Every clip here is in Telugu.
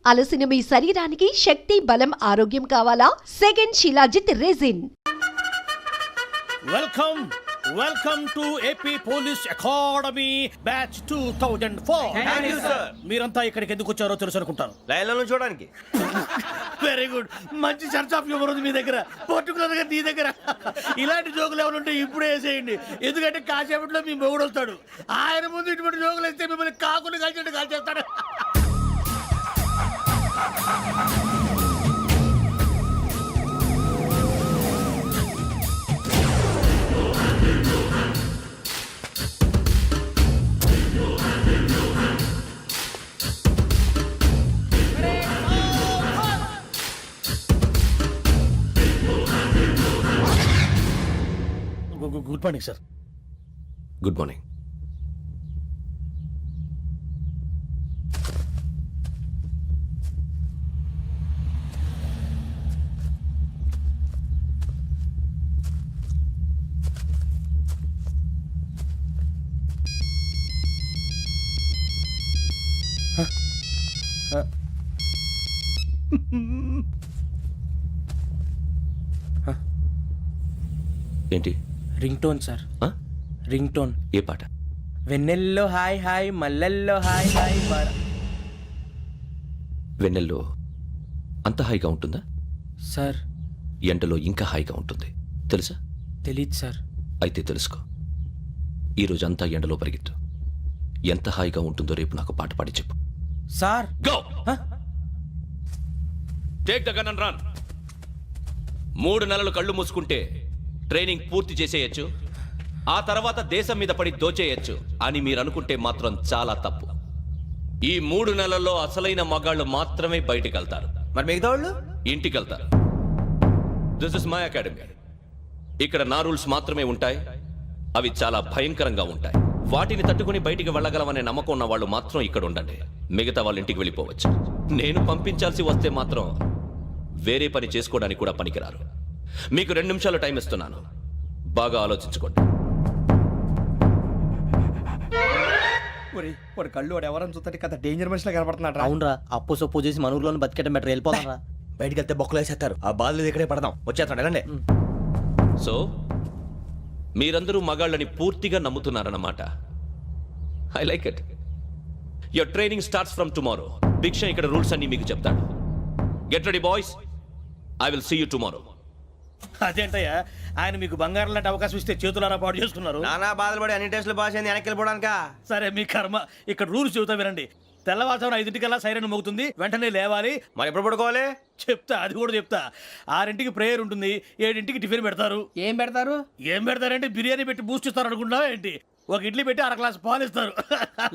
అలసిన మీ శరీరానికి శక్తి, బలం, ఆరోగ్యం కావాలా? Second shilajit resin. Welcome to AP police academy batch 2004. Thank you sir. మీరంతా ఇక్కడికి ఎందుకు వచ్చారో తెలుసు అనుకుంటాను. లైన్లో చూడడానికి. Very good. మంచి చర్చ్ ఆఫ్ హ్యూమర్ ఉంది మీ దగ్గర, పర్టికులర్ గా నీ దగ్గర. ఇలాంటి జోకులు ఏమైనా ఉంటే ఇప్పుడే వేసేయండి, ఎందుకంటే కాసేపట్లో మీ మొగుడు వస్తాడు. ఆయన ముందు ఇటువంటి జోకులు వేస్తే మిమ్మల్ని కాకుండా కాల్చేట్టు కాల్చేస్తాడు. Good morning sir. Good morning. ఏంటి? Ring tone sir. Ring tone. ఏ పాట? వెన్నెల్లో హాయ్ హాయ్, మల్లెల్లో హాయ్ హాయ్. వెన్నెల్లో అంత హాయిగా ఉంటుందా సార్? ఎండలో ఇంకా హాయిగా ఉంటుంది తెలుసా? తెలీదు సార్. అయితే తెలుసుకో. ఈరోజు అంతా ఎండలో పరిగెత్తు. ఎంత హాయిగా ఉంటుందో రేపు నాకు పాట పాడి చెప్పు. Sir go. Take the gun and run. 3 నెలలు కళ్ళు మూసుకుంటే ట్రైనింగ్ పూర్తి చేసేయచ్చు, ఆ తర్వాత దేశం మీద పడి దోచేయచ్చు అని మీరు అనుకుంటే మాత్రం చాలా తప్పు. ఈ 3 నెలల్లో అసలైన మగాళ్ళు మాత్రమే బయటికి వెళ్తారు. మరి మిగతా వాళ్ళు ఇంటికి వెళ్తారు. This is my academy. ఇక్కడ నా రూల్స్ మాత్రమే ఉంటాయి. అవి చాలా భయంకరంగా ఉంటాయి. వాటిని తట్టుకుని బయటికి వెళ్ళగలమనే నమ్మకం ఉన్న వాళ్ళు మాత్రం ఇక్కడ ఉండండి. మిగతా వాళ్ళు ఇంటికి వెళ్ళిపోవచ్చు. నేను పంపించాల్సి వస్తే మాత్రం వేరే పని చేసుకోవడానికి కూడా పనికిరారు. మీకు 2 నిమిషాలు టైం ఇస్తున్నాను, బాగా ఆలోచించుకోండి. వాడు కళ్ళు వాడు ఎవరైనా చూస్తే కదా డేంజర్ మనిషిలో కనపడుతున్నాడు. అవునరా, అప్పు సొప్పు చేసి మన ఊర్లో బతికేయడం బెటర్. వెళ్ళిపోతారా? బయటికి వెళ్తే బొక్కలు వేసేస్తారు. ఆ బాధలు ఇక్కడే పడదాం. వచ్చేస్తాడు వెళ్ళండి. సో మీరందరూ మగాళ్ళని పూర్తిగా నమ్ముతున్నారన్నమాట. I like it. Your training starts from tomorrow. Bhiksha ఇక్కడ రూల్స్ అన్ని మీకు చెప్తాడు. Get ready boys. I will see you tomorrow. అదేంటయ్యా, ఆయన మీకు బంగారం లాంటి అవకాశం ఇస్తే చేతులారా పాటు చేసుకున్నారు. నానా బాధలు పడి అన్ని టెస్టులు పాస్ అయింది, వెనక్కి వెళ్ళిపోవడానికా? సరే మీ కర్మ. ఇక్కడ రూల్స్ చెబుతా వినండి. తెల్లవారుజామున 5 సైరన్ మోగుతుంది, వెంటనే లేవాలి. మరి ఎప్పుడు పడుకోవాలి? చెప్తా, అది కూడా చెప్తా. 6 ప్రేయర్ ఉంటుంది, 7 టిఫిన్ పెడతారు. ఏం పెడతారు? ఏం పెడతారంటే బిర్యానీ పెట్టి బూస్ట్ ఇస్తారు అనుకుంటున్నావా ఏంటి? 1 ఇడ్లీ పెట్టి 1/2 గ్లాస్ పాలు ఇస్తారు.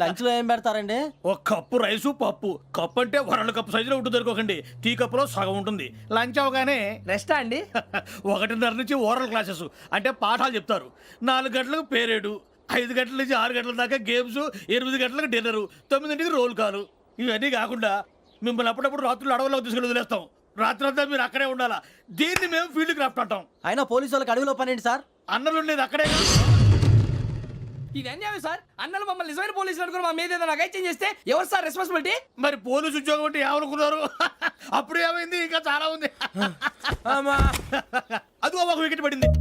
లంచ్ లో ఏం పెడతారండి? 1 కప్పు రైసు, పప్పు. కప్పు అంటే 1/2 కప్పు సైజులో ఉంటుంది అనుకోకండి. టీ కప్పులో సగం ఉంటుంది. లంచ్ అవగానే రెస్టా అండి? 1:30 నుంచి ఓరల్ క్లాసెస్ అంటే పాఠాలు చెప్తారు. 4 గంటలకు పేరేడు, 5 గంటల నుంచి 6 గంటల దాకా గేమ్స్, 8 గంటలకు డిన్నరు, 9ంటికి రోల్ కాలు. ఇవన్నీ కాకుండా మిమ్మల్ని అప్పుడప్పుడు రాత్రులు అడవుల్లో తీసుకెళ్ళి వదిలేస్తాం. రాత్రి అంతా మీరు అక్కడే ఉండాలా. దీన్ని మేము ఫీల్డ్ క్రాఫ్ట్ అంటాం. అయినా పోలీసు వాళ్ళకి అడవిలో పని ఏంటి సార్? అన్నలు ఉండేది అక్కడే. ఇది అన్యాయం సార్. అన్నలు మమ్మల్ని నిజమైన పోలీసులు అనుకుని మా మీద ఏదైనా నగైత్యం చేస్తే ఎవరు సార్ రెస్పాన్సిబిలిటీ? మరి పోలీసు ఉద్యోగం అంటే ఏమనుకున్నారు? అప్పుడు ఏమైంది, ఇంకా చాలా ఉంది. అది 1 వికెట్ పడింది.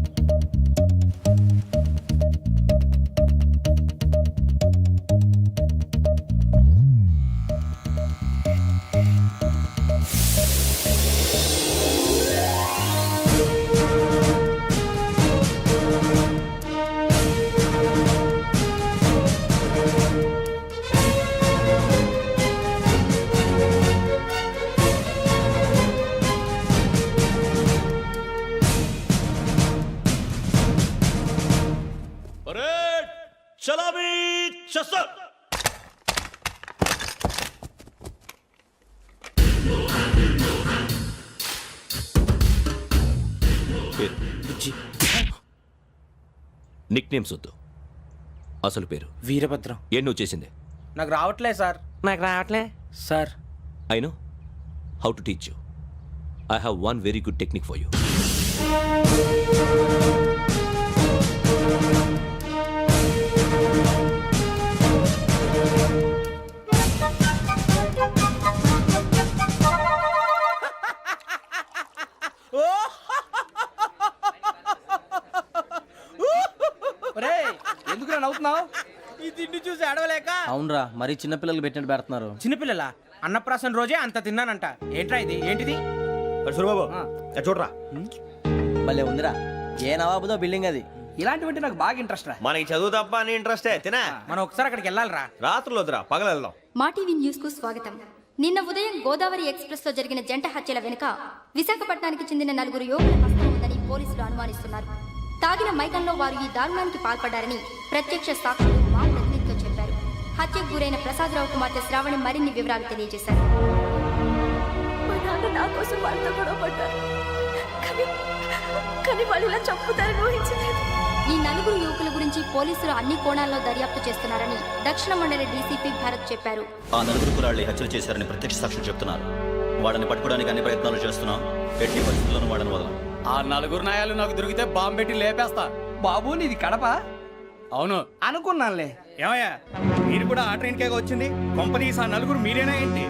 చలామీ చసర్. నిక్ నేమ్స్ వద్దు, అసలు పేరు. వీరభద్రం. ఏం నువ్వు చేసింది? నాకు రావట్లే సార్. నాకు రావట్లే sir. I know how to teach you. I have 1 very good technique for you. అవునరా మరీ చిన్నపిల్లలు పెట్టినట్టు పెడుతున్నారు. చిన్నపిల్లల అన్నప్రాసన రోజే అంత తిన్నానంట. ఏంట్రా ఇది? ఏంటిది? సూరిబాబు చూడరా, భలే ఉందిరా. ఏ నవాబుదో బిల్డింగ్ అది. ఇలాంటివంటే నాకు బాగా ఇంట్రెస్ట్ రా. మనకి చదువు తప్ప అని ఇంట్రెస్టే తినా. మనం ఒకసారి అక్కడికి వెళ్ళాలిరా. రాత్రులు వద్దురా, పగలు వెళ్దాం. మా టీవీ న్యూస్ కు స్వాగతం. నిన్న ఉదయం గోదావరి ఎక్స్ప్రెస్ లో జరిగిన జంట హత్యల వెనుక విశాఖపట్నానికి చెందిన 4 యువకుల హస్తం ఉందని పోలీసులు అనుమానిస్తున్నారు. తాగిన మైకంలో వారు ఈ దారుణానికి పాల్పడ్డారని ప్రత్యక్ష సాక్షులు మా ప్రతినిధితో చెప్పారు. హత్యకు గురైన ప్రసాదరావు కుమార్తె శ్రావణి మరిన్ని వివరాలు తెలియజేశారు. మా నాన్న నా కోసం వాళ్ళతో గొడవ పడ్డారు, కానీ వాళ్ళు ఇలా చంపుతారని ఊహించలేదు. ఈ 4 యువకుల గురించి పోలీసులు అన్ని కోణాల్లో దర్యాప్తు చేస్తున్నారని దక్షిణ మండలి డీసీపీ భరత్ చెప్పారు. ఆ 4 కురాళ్లు హత్యలు చేశారని ప్రత్యక్ష సాక్షులు చెప్తున్నారు. వాళ్ళని పట్టుకోవడానికి అన్ని ప్రయత్నాలు చేస్తున్నాం. ఎట్టి పరిస్థితుల్లోనూ వాళ్ళని వదలం. ఆ 4 నాయాలు నాకు దొరికితే బాంబు పెట్టి లేపేస్తా. బాబు నీది కడప? అవును అనుకున్నానులే. ఏమయ్యా మీరు కూడా ఆ ట్రైన్ కేగా వచ్చింది? కంపెనీస్ ఆ 4 మీరేనా ఏంటి?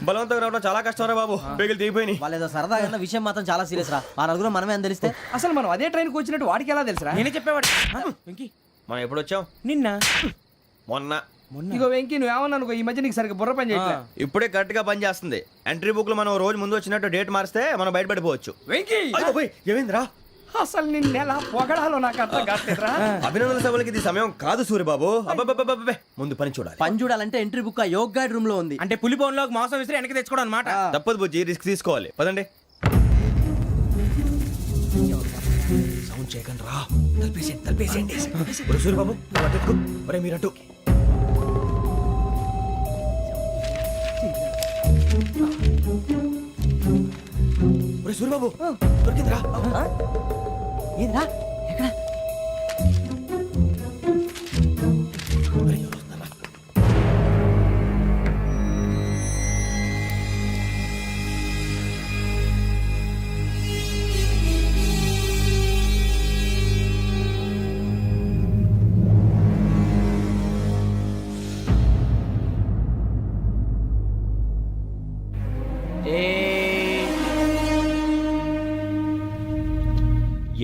బలవంతంగా రావడం చాలా కష్టం రా బాబు, బేగులు దిగిపోయినాయి. వాళ్ళు ఏదో సరదాగా అన్న విషయం మాత్రం చాలా సీరియస్ రా. మా నలుగురు మనమే అని తెలిస్తే అసలు మనం అదే ట్రైన్కి వచ్చినట్టు వాడికి ఎలా తెలుసురా? నేనే చెప్పేవాడు. వెంకీ మనం ఎప్పుడు వచ్చాం? నిన్న మొన్న. ఇగో వెంకీ నువ్వేమన్నా అనుకో, ఈ మధ్య నీకు సరిగ్గా బుర్ర పని చేయట్లే. ఇప్పుడే కరెక్ట్ గా పని చేస్తుంది. ఎంట్రీ బుక్ లో మనం రోజు ముందు వచ్చినట్టు డేట్ మారిస్తే మనం బయటపడిపోవచ్చు. వెంకీ ఏమైందిరా? అసలు నిన్న ఎలా పొగడాలో నాకు అర్థం కాట్లేదురా. అభినందన సభలకి ఇది సమయం కాదు సూరిబాబు. అబ్బబ్బబ్బబ్బబ్బే, ముందు పని చూడాలి. పని చూడాలంటే ఎంట్రీ బుక్ ఆ యోగ్ గైడ్ రూమ్ లో ఉంది. అంటే పులి బోన్లోకి మాంసం విసిరి వెనక్కి తెచ్చుకోవడం అనమాట. తప్పదు బుజ్జి, రిస్క్ తీసుకోవాలి. పదండి. సౌండ్ చేయకండి రా. తలపేసేయండి. సూరిబాబు నువ్వు అటు ఎక్కు. ఒరే మీరు అటు. ఒరే సూరిబాబు దొరికిందిరా. ఏంద్రా ఎక్కడ? ఒరే, ఎవరు వస్తున్నారా?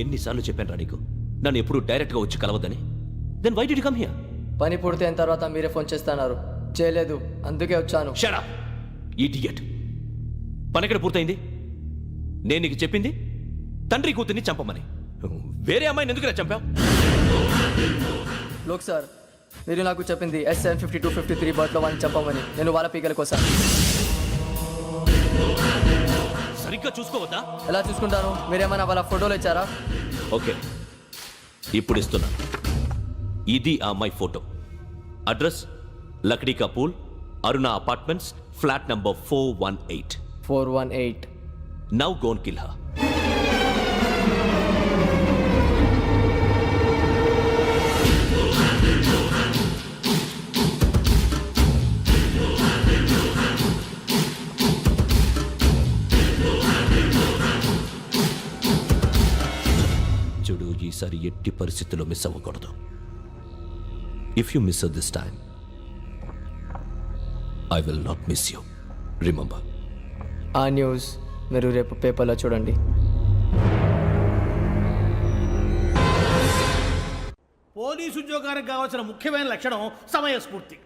ఎన్నిసార్లు చెప్పాను రా నీకు నన్ను ఎప్పుడు డైరెక్ట్ గా వచ్చి కలవద్దని? Then why did you come here? పని పూర్తయిన తర్వాత మీరే ఫోన్ చేస్తున్నారు. చేయలేదు, అందుకే వచ్చాను. Shut up idiot. పని ఎక్కడ పూర్తయింది? నేను నీకు చెప్పింది తండ్రి కూతుర్ని చంపమని. వేరే అమ్మాయిని ఎందుకురా చంపావు? లోక్ సార్, మీరు నాకు చెప్పింది SN5253 బర్త్లో వాళ్ళని చంపమని. నేను వాళ్ళ పీకల కోసం. సరిగ్గా చూసుకోవద్దా? ఎలా చూసుకుంటాను? మీరేమైనా వాళ్ళ ఫోటోలు ఇచ్చారా? ఓకే, ఇప్పుడు ఇస్తున్నాను. ఇది ఆ అమ్మాయి ఫోటో. అడ్రస్ లక్డీ కా pool, Aruna apartments, flat number 418. 418. Now go and kill her. చూడు, ఈసారి ఎట్టి పరిస్థితుల్లో మిస్ అవ్వకూడదు. If you miss this time I will not miss you. Remember. ఆ న్యూస్ మీరు రేపు పేపర్లో చూడండి. పోలీసు ఉద్యోగానికి కావాల్సిన ముఖ్యమైన లక్షణం సమయస్ఫూర్తి.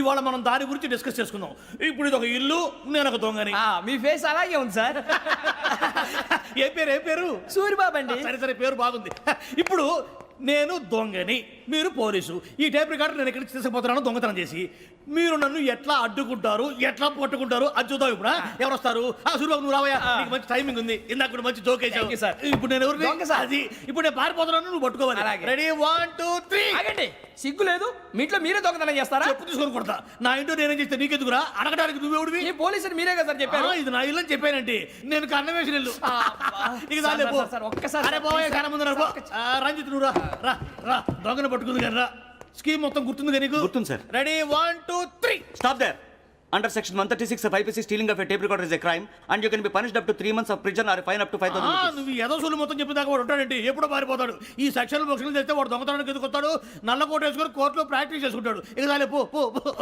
ఇవాళ మనం దాని గురించి డిస్కస్ చేసుకుందాం. ఇప్పుడు ఇది ఒక ఇల్లు, నేను ఒక దొంగని. మీ ఫేస్ అలాగే ఉంది సార్. ఏ పేరు? సూరిబాబు అండి. సరే పేరు బాగుంది. ఇప్పుడు నేను దొంగని, మీరు పోలీసు. ఈ టైప్ రికార్డు నేను ఎక్కడికి తీసుకుపోతున్నాను దొంగతనం చేసి. మీరు నన్ను ఎట్లా అడ్డుకుంటారు, ఎట్లా పట్టుకుంటారు అది చూద్దాం. ఇప్పుడు ఎవరు వస్తారు? సూరిబాబు నువ్వు రావయ్యా, నీకు మంచి టైమింగ్ ఉంది. ఇందాక కూడా మంచి జోక్ వేసావు సార్. ఇప్పుడు నేను ఎవరు? దొంగ సార్. అది ఇప్పుడు నేను పారిపోతున్నాను, నువ్వు పట్టుకోవాలి. రెడీ 1 2 3. ఆగండి, సిగ్గు లేదు? మీ ఇంట్లో మీరే దొంగతనం చేస్తారా? చెప్పు తీసుకొని కొడతా. నా ఇంట్లో నేనేం చేస్తే నీకెందుకురా? అడగడానికి నువ్వెవడివి? ఈ పోలీసులు మీరే కదా సార్ చెప్పారు. ఇది నా ఇల్లు అని చెప్పానంటే నేను కన్నం వేసిన ఇల్లు. ఇక చాలే పో. సార్, ఒక్కసారి అరే బాబాయ్ కన్నం ముందు రా. రంజిత్ నువ్వు రా రా. దొంగను పట్టుకుంది కానీ రా. స్కీమ్ మొత్తం గుర్తుంది కానీ నీకు? గుర్తుంది sir. Ready 1 2 3. Stop there. Under section 136 of IPC, stealing of a tape recorder is a crime and you can be punished up to 3 months of prison or a fine up to 5,000 rupees. నువ్వు ఏదో సూలు మొత్తం చెప్పిన దాకా వాడు ఉంటాడండి. ఎప్పుడో పారిపోతాడు. ఈ సెక్షన్లు బొక్షన్లు చేస్తే వాడు దొంగతనానికి ఎదుకొస్తాడు. నల్ల కోట వేసుకొని కోర్టులో ప్రాక్టీస్ చేసుకుంటాడు. ఇక చాలే పో పో పో.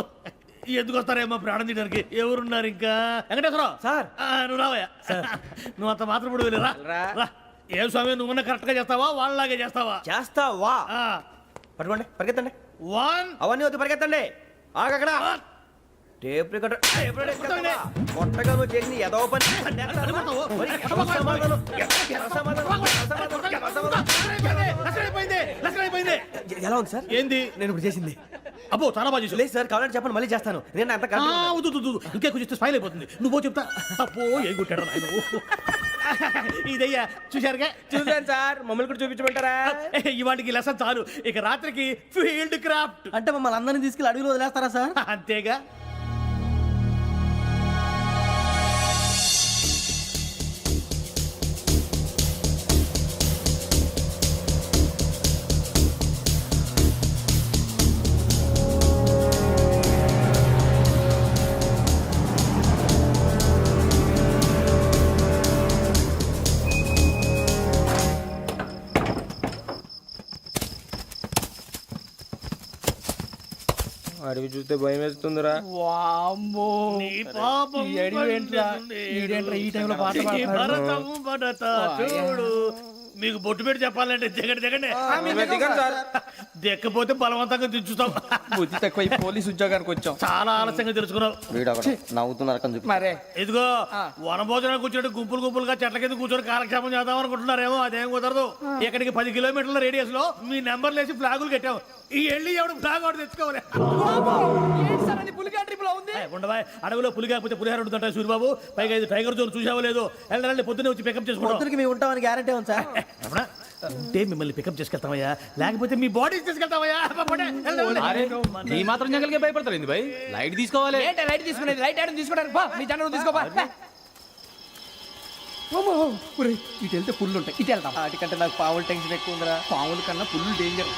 ఎందుకు వస్తారేమో ప్రాణం తీయడానికి ఎవరున్నారు ఇంకా వెంకటేశ్వరరావు సార్. నువ్వు రావయ్యా నువ్వు అంత మాత్రం ఇప్పుడు వెళ్ళి రా రా. ఏం స్వామి నువ్వు కరెక్ట్ గా చేస్తావా వాళ్ళలాగే చేస్తావా చేస్తావా పట్టుకోండి పరిగెత్తండి వన్ అవన్నీ వద్దు పరిగెత్తండి ఆగక్కడ టేప్ రికార్డర్ కొట్టగా నువ్వు చేసింది ఏదో పని ఎలా ఉంది సార్ ఏంది నేను ఇప్పుడు చేసింది అబ్బో చాలా బాగా చేసావు. లేదు సార్ కావాలంటే చెప్పండి మళ్ళీ చేస్తాను నేను అంత ఆ, వద్దు, వద్దు, వద్దు. ఇంకే కొంచెం స్మైల్ అయిపోతుంది నువ్వు చెప్తా అబ్బో ఏం కొట్టాడు నాయన ఇదయ్యా చూశారుగా చూసాను సార్ మమ్మల్ని కూడా చూపించమంటారా ఇవాటికి లెసన్ చాలు ఇక రాత్రికి ఫీల్డ్ క్రాఫ్ట్ అంటే మమ్మల్ని అందరినీ తీసుకెళ్ళి అడుగులో వదిలేస్తారా సార్? అంతేగా అడవి చూస్తే భయం వేస్తుందిరా వామ్మో నీ పాపం ఈ అడివి ఏంట్రా? ఈడేంట్రా ఈ టైంలో పాట ఈ పాడుతున్నాడు? భరతం భరత చూడు మీకు బొట్టు పెట్టి చెప్పాలంటే దిగండి దిక్కపోతే బలవంతంగా దించుతాం బుద్ధి తక్కువ ఈ పోలీస్ ఉద్యోగానికి వచ్చాం. చాలా ఆలస్యంగా తెలుసుకున్నావు వీడు అక్కడ నవ్వుతున్నారు కని చూపి. మరే ఇదిగో వనభోజనానికి కూర్చోటి గుంపులుగా చెట్ల కింద కూర్చొని కాలక్షేపం చేద్దాం అనుకుంటున్నారేమో అదేం కుదరదు ఇక్కడికి 10 కిలోమీటర్ల రేడియస్ లో మీ నెంబర్లు వేసి ఫ్లాగులు కట్టాం ఈ వెళ్ళి ఎవడు ఫ్లాగ్ ఒకటి తెచ్చుకోవాలి ఏంటి సార్ అది పులిగా ట్రిప్ లో ఉంది? ఉండవా అడవిలో పులి కాకపోతే పులిహార ఉంటుంటాయి సూర్యబాబు పైగా ఇది టైగర్ జోన్ చూసావో లేదో వెళ్ళాలి పొద్దున్నే వచ్చి పికప్ చేసుకుంటాం పొద్దునకి మేము ఉంటామని గ్యారంటీ ఉంది సార్. రమణ, ఉంటే మిమ్మల్ని పికప్ చేసుకెళ్తామయ్యా లేకపోతే మీ బాడీ తీసుకెళ్తామయ్యా ఈ మాత్రం జంగల్కే భయపడతారు ఏంది భయ్? లైట్ తీసుకోవాలి. ఏంటి లైట్ తీసుకునేది? లైట్ ఆడని తీసుకోవడానికి బా నీ జంగల్ తీసుకోపా. ఇటు వెళ్తే పుల్లు ఉంటాయి, ఇటు వెళ్తాం. వాటికంటే నాకు పావులు టెన్షన్ ఎక్కువ ఉందిరా. పాముల కన్నా పుల్లు డేంజర్.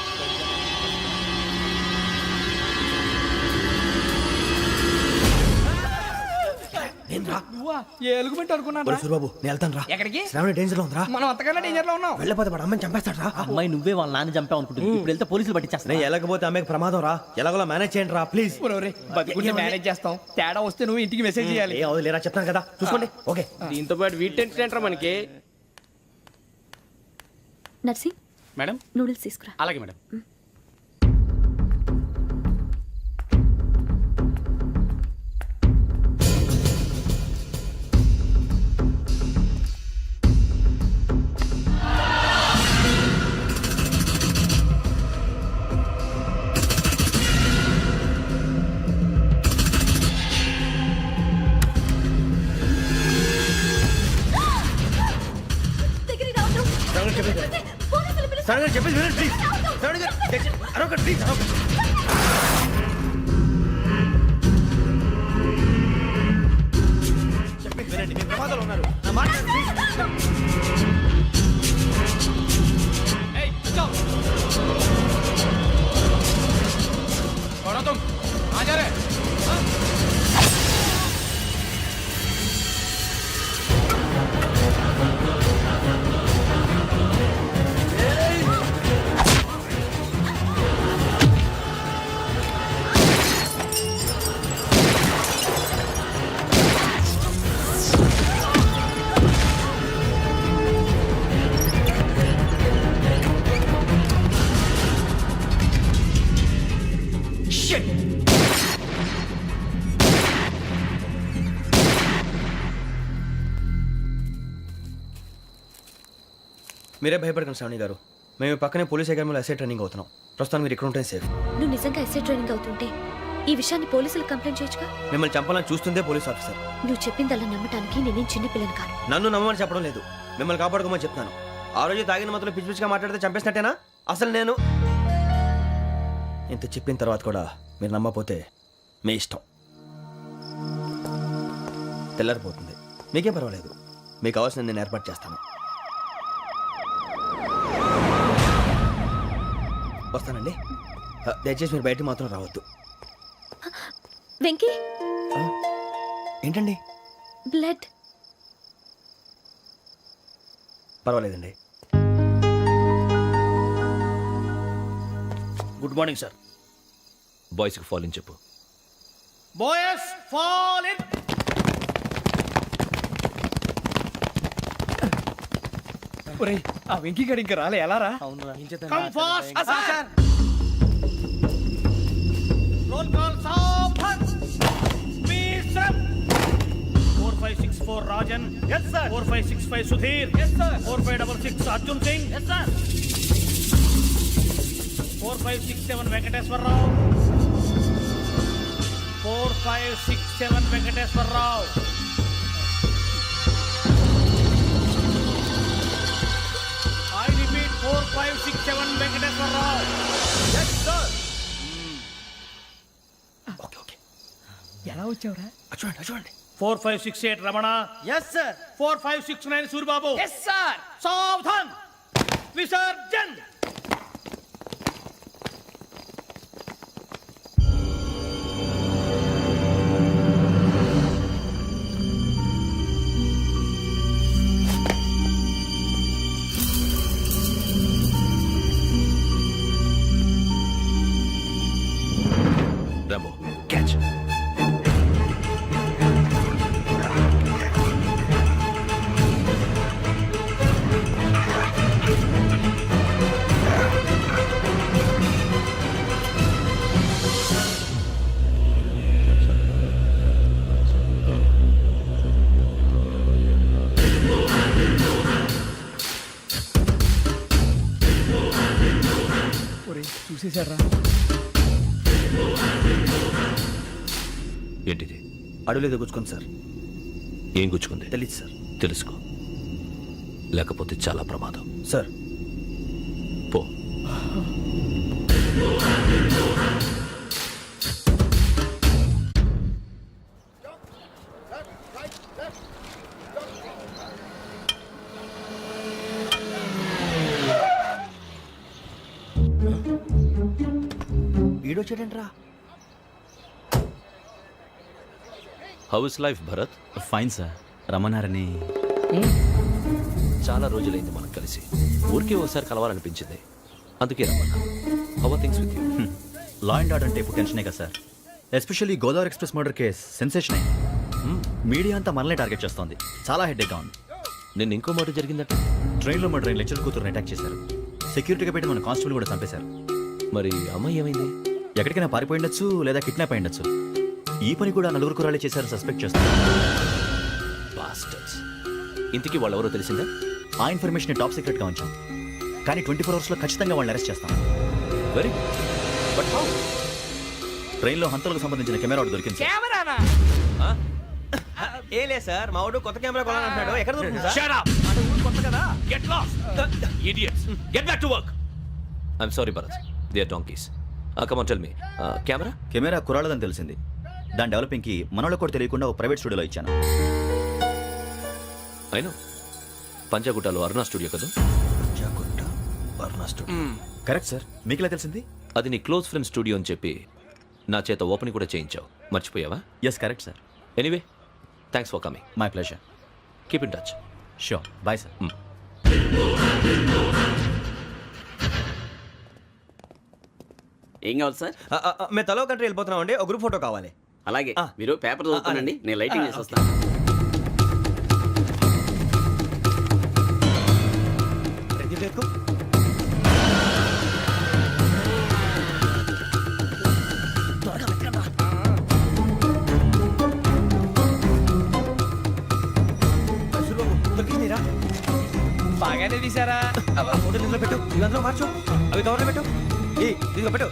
ఎలుగుబెట్టి అనుకున్నాను. సూర్బాబు నేను వెళ్తాను రా ఎక్కడికి? శ్రావణి డేంజర్ లో ఉందిరా మనం అంతకన్నా డేంజర్ లో ఉన్నాం. వెళ్ళపోతే వాడు అమ్మని చంపేస్తాడు రా అమ్మాయి నువ్వే వాళ్ళ నాన్న చంపావు అనుకుంటుంది. ఇప్పుడు వెళ్తే పోలీసులు పట్టించేస్తా. నేను వెళ్ళకపోతే అమ్మాయికి ప్రమాదం రా ఎలాగోలా మేనేజ్ చేయండి రా ప్లీజ్ బతుకుంటే మేనేజ్ చేస్తాం. తేడా వస్తే నువ్వు ఇంటికి మెసేజ్ చేయాలి. ఏ అవదు లేరా చెప్తాను కదా చూసుకోండి ఓకే దీంతో పాటు వీటి టెన్షన్ ఏంట్రా మనకి? నర్సి మేడం నూడిల్స్ తీసుకురా. అలాగే మేడం. చెప్పేసి వినండి ప్లీజ్ శ్రావణి గారు అరొకటి ప్లీజ్ చెప్పేసి వినండి మీరు ప్రమాదాలు ఉన్నారు నా మాట ప్లీజ్ మీరే భయపడకండి శ్రావణి గారు మేము పక్కనే పోలీస్ అకాడమీలో ఎస్ఐ ట్రైనింగ్ అవుతున్నాం ప్రస్తుతం మీరు ఇక్కడ ఉంటే సేఫ్ నువ్వు నిజంగా ఎస్ఐ ట్రైనింగ్ అవుతుంటే ఈ విషయాన్ని పోలీసులకు కంప్లైంట్ చేయొచ్చుగా. మిమ్మల్ని చంపాలని చూస్తుందే పోలీస్ ఆఫీసర్ నువ్వు చెప్పిందల్లా నమ్మటానికి నేనేం చిన్నపిల్లని కాను. నన్ను నమ్మమని చెప్పడం లేదు మిమ్మల్ని కాపాడుకోమని చెప్తాను ఆ రోజు తాగిన మతలో పిచ్చి పిచ్చిగా మాట్లాడితే చంపేసినట్టేనా అసలు నేను ఇంత చెప్పిన తర్వాత కూడా మీరు నమ్మపోతే మీ ఇష్టం తెల్లారిపోతుంది మీకే పర్వాలేదు మీకు కావాల్సిన నేను ఏర్పాటు చేస్తాను వస్తానండి దయచేసి మీరు బయటకు మాత్రం రావద్దు వెంకీ ఏంటండి బ్లడ్. పర్వాలేదండి గుడ్ మార్నింగ్ సార్ బాయ్స్కి ఫాలో చెప్పు బాయ్స్ ఫాల్ ఇన్. ఒరేయ్ ఆ వెంకీ గడి ఇంకా రాలే ఎలా రా come fast sir. Roll call సావధాన్. విశ్రమ్. 4564 Rajan. yes sir. 4565 Sudheer. yes sir. 4566 Arjun Singh. yes sir. 4567 Venkateswararao. 4567 Venkateswararao. I repeat 4567 Venkateswararao. yes sir. Okay okay ఎలా వచ్చావురా చూడండి చూడండి 4568 Ramana. Yes sir 4569 Suribabu. Yes sir. సావధాన్. విసర్జన్. Rambo catch. ఒరేయ్ చూసేశారా ఏంటిది? అడవిలో గుచ్చుకోండి సార్ ఏం గుచ్చుకుంది? తెలీదు సార్ తెలుసుకో, లేకపోతే చాలా ప్రమాదం. సార్ పో. ఈడొచ్చాడంట్రా how's life Bharat? Fine sir. రమ్మన్నారని. చాలా రోజులైంది మనం కలిసి. ఊరికే ఒకసారి కలవాలనిపించింది, అందుకే రమ్మన్నా. How are things with you? Law and order అంటే ఇప్పుడు టెన్షనే కదా sir. Especially Godavari express murder case sensation అయింది. మీడియా అంతా మనల్ని టార్గెట్ చేస్తోంది. చాలా హెడ్ఏక్గా ఉంది. నిన్న ఇంకో మాట జరిగిందట. ట్రైన్లో మా ట్రైన్ లెక్చర్ కూతురుని అటాక్ చేశారు. సెక్యూరిటీగా పెట్టి మన కానిస్టేబుల్ కూడా చంపేశారు. మరి అమ్మాయి ఏమైంది? ఎక్కడికైనా పారిపోయి ఉండొచ్చు లేదా కిడ్నాప్ అయి ఉండొచ్చు. ఈ పని కూడా నలుగురు కురాలే చేశారని సస్పెక్ట్ చేస్తారు. బాస్టర్స్. ఇంతకీ వాళ్ళెవరో తెలిసిందా? ఆ ఇన్ఫర్మేషన్ టాప్ సీక్రెట్గా ఉంచాం, కానీ 24 అవర్స్లో ఖచ్చితంగా వాళ్ళని అరెస్ట్ చేస్తాం. Very but how? ట్రైన్లో హంతలకు సంబంధించిన కెమెరా ఒకటి దొరికింది సార్. కెమెరానా? ఏ లే సార్ మా వాడు కొత్త కెమెరా కొనాలంటున్నాడు. ఎక్కడ దొరుకుతుంది సార్? Shut up! కొత్త కదా Get lost! Idiots! Get back to work! I'm sorry, Bharat. They are donkeys. Come on, tell me. Camera? Camera కురాలదని తెలిసింది. దాని డెవలపింగ్కి మనోళ్ళకి కూడా తెలియకుండా ఒక ప్రైవేట్ స్టూడియోలో ఇచ్చాను. I know. పంజాగుట్టలో అరుణ స్టూడియో కదా? Correct sir. మీకు ఇలా తెలిసింది? అది నీ క్లోజ్ ఫ్రెండ్ స్టూడియో అని చెప్పి నా చేత ఓపెనింగ్ కూడా చేయించావు. మర్చిపోయావా? Yes correct sir. Anyway, thanks for coming. My pleasure. Keep in touch. Sure. Bye sir. ఏం కావాలి సార్? మేము తలో కంట్రీ వెళ్ళిపోతున్నాం అండి. ఒక గ్రూప్ ఫోటో కావాలి. అలాగే మీరు పేపర్ చదువుతానండి, నేను లైటింగ్ చేసి వస్తాను. బాగానే తీసారా? ఫోటో ఇందులో పెట్టు, ఇవి అందులో మార్చు, అవి కవర్లో పెట్టు. ఇదిగో పెట్టు.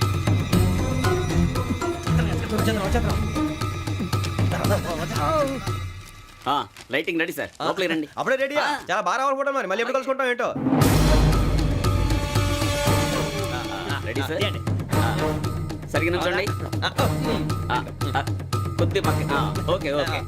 లైటింగ్ రెడీ సార్, లోపలికి రండి. అప్పుడే రెడీ. చాలా బాగా రావాలి ఫోటో. మరి మళ్ళీ ఎప్పుడు కలుసుకుంటాం ఏంటో. Ready sir. సరిగ్గా నుంచోండి. కొద్ది పక్క. Okay okay.